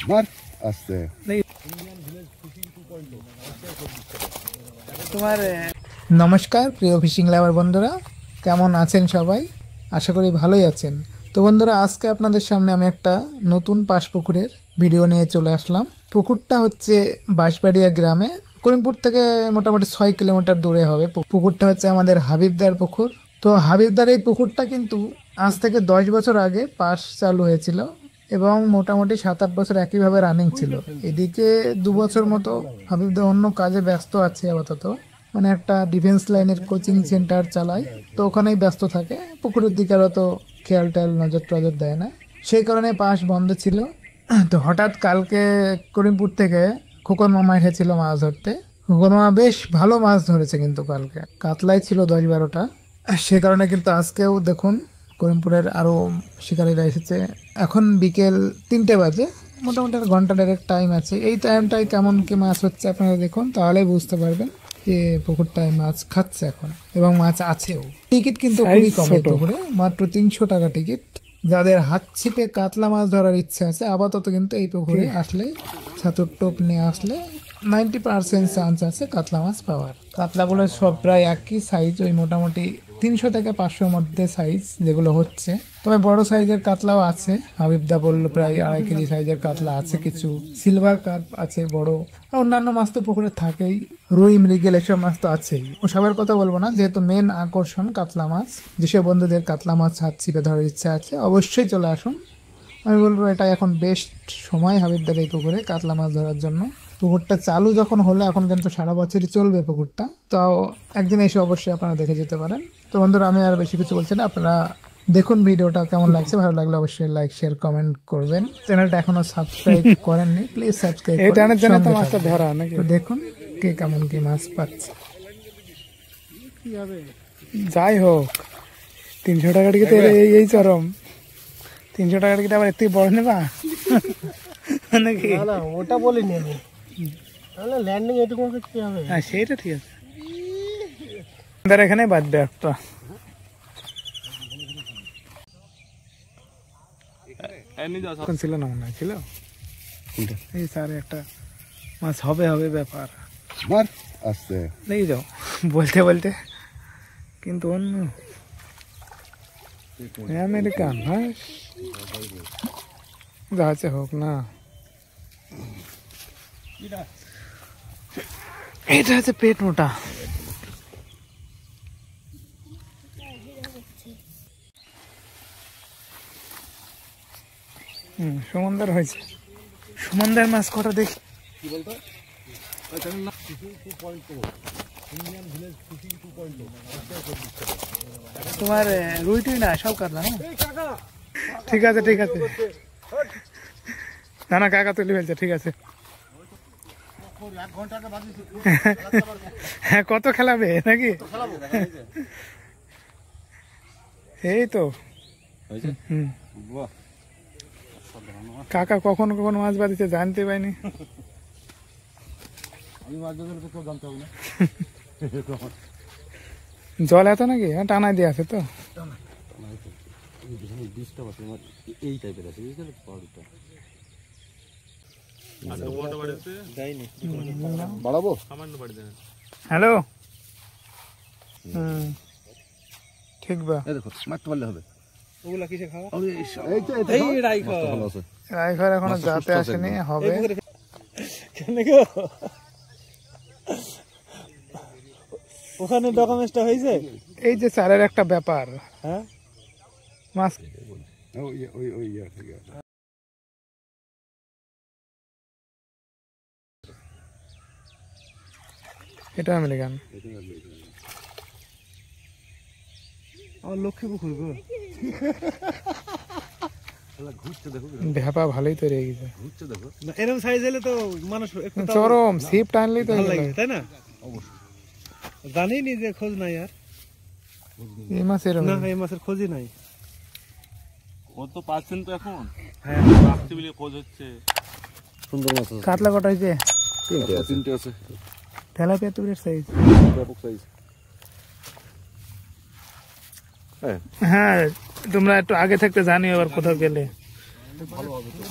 মার আসছে তোমার নমস্কার প্রিয় ফিশিং লাভার বন্ধুরা, কেমন আছেন সবাই? আশা করি ভালোই আছেন। তো বন্ধুরা, আজকে আপনাদের সামনে আমি একটা নতুন পাশ পুকুরের ভিডিও নিয়ে চলে আসলাম। পুকুরটা হচ্ছে বাঁশবাড়িয়া গ্রামে, করিমপুর থেকে মোটামুটি 6 কিলোমিটার দূরে হবে। পুকুরটা হচ্ছে আমাদের হাবিবদার পুকুর। তো হাবিবদার এই পুকুরটা কিন্তু আজ থেকে 10 বছর আগে পাশ চালু হয়েছিল এবং মোটামুটি 7-8 বছর একইভাবে রানিং ছিল। এদিকে 2 বছর মতো হাবিবদা অন্য কাজে ব্যস্ত আছে আপাতত, মানে একটা ডিফেন্স লাইনের কোচিং সেন্টার চালায়, তো ওখানেই ব্যস্ত থাকে। পুকুরের দিকে আরও তো খেয়াল টেয়াল নজর টজর দেয় না, সেই কারণে পাশ বন্ধ ছিল। তো হঠাৎ কালকে করিমপুর থেকে খোকন মামা এসেছিল মাছ ধরতে। খোকন মামা বেশ ভালো মাছ ধরেছে, কিন্তু কালকে কাতলাই ছিল 10-12টা। সে কারণে কিন্তু আজকেও দেখুন করিমপুরের আরও শিকারীরা এসেছে। এখন বিকেল 3টে বাজে, মোটামুটি আর ঘন্টা দেড়েক টাইম আছে। এই টাইমটায় কেমন কি মাছ হচ্ছে আপনারা দেখুন, তাহলেই বুঝতে পারবেন যে পুকুরটায় মাছ খাচ্ছে এখন, এবং মাছ আছেও। টিকিট কিন্তু খুবই কম এই পুকুরে, মাত্র 300 টাকা টিকিট। যাদের হাত ছিপে কাতলা মাছ ধরার ইচ্ছা আছে আপাতত কিন্তু এই পুকুরে আসলে, ছাতুর টোপ নিয়ে আসলে 90% চান্স আছে কাতলা মাছ পাওয়ার। কাতলাগুলো সব প্রায় একই সাইজ, ওই মোটামুটি 300 থেকে 500 মধ্যে সাইজ যেগুলো হচ্ছে। তবে বড় সাইজের কাতলাও আছে, হাবিবদা বললো প্রায় 2.5 কেজি সাইজের কাতলা আছে, কিছু সিলভার কার্প আছে বড়। আর অন্যান্য মাছ তো পুকুরে থাকেই, রুই মৃগেল এসব মাছ তো আছেই। ওসবের কথা বলবো না, যেহেতু মেন আকর্ষণ কাতলা মাছ। যেসব বন্ধুদের কাতলা মাছ হাত ছিপে ধরার ইচ্ছা আছে অবশ্যই চলে আসুন। আমি বলবো এটা এখন বেস্ট সময় হাবিবদার এই পুকুরে কাতলা মাছ ধরার জন্য। পুকুরটা চালু যখন হলো, এখন কিন্তু সারা বছরই চলবে পুকুরটা, তাও একদিন এসে অবশ্যই আপনারা দেখে যেতে পারেন। তো বন্ধুরা, আমি আর বেশি কিছু বলছি না, আপনারা দেখুন ভিডিওটা কেমন লাগছে। ভালো লাগলে অবশ্যই লাইক শেয়ার কমেন্ট করবেন। চ্যানেলটা এখনো সাবস্ক্রাইব করেননি, প্লিজ সাবস্ক্রাইব করুন। তো দেখুন কে কেমন কি মাছ পাচ্ছে। যাই হোক, 300 টাকা টিকিট এই চরম। 300 টাকা টিকিট আবার এত বড় নেবা নাকি? না ওটা বলিনি আমি, তাহলে ল্যান্ডিং এটুকু কি হবে? হ্যাঁ সেইটা ঠিক আছে, এখানে বাঁধবে একটা। ছিল না মনে হয়, ছিল এই স্যার একটা মাছ হবে হবে ব্যাপার। মার আসছে নেই যাও বলতে বলতে, কিন্তু অন্য আমেরিকান হ্যাঁ যাচ্ছে হোক না। এটা হচ্ছে পেট মোটা। সমুদ্র হয়েছে, সমুদ্রের মাছ কটা দেখি। তোমার রুই টুই না সব কাতলা না? ঠিক আছে ঠিক আছে, না না কাকা তুলি ফেলছে, ঠিক আছে। হ্যাঁ কত খেলাবে নাকি? এই তো কাকা কখনো কখনো মাছ বাঁধিতে জানতে পারিনি। জল এত নাকি? হ্যাঁ টানা দিয়ে আছে তো। বাড়াবো। হ্যালো, ঠিক বা দেখো মারতে পারলে হবে। ওগুলা কিসে খাওয়া? রাইঘর এখনো যাতে আসেনি, হবে। ওখানে ডকুমেন্টসটা হয়েছে। এই যে চারের একটা ব্যাপার, হ্যাঁ মাছ এটা আমেরিকান। আমার লক্ষ্মী পুকুর গো, ঢেপা ভালোই তৈরি হয়ে গেছে। এরকম সাইজ হলে তো মানুষ চরম ছিপ টানলেই তো ভালো লাগে, তাই না? জানি নি যে খোঁজ নাই আর এই মাছ এরকম না, এই মাছের খোঁজই নাই। ও তো পাচ্ছেন তো এখন, হ্যাঁ রাখতে বলে খোঁজ হচ্ছে। সুন্দর মাছ আছে। কাতলা কটা হয়েছে? 3টে আছে। তেলাপিয়া তুলের সাইজ, ব্যাপক সাইজ। হ্যাঁ তোমরা একটু আগে থাকতে জানিও আবার কোথাও গেলে। ভালো হবে তো।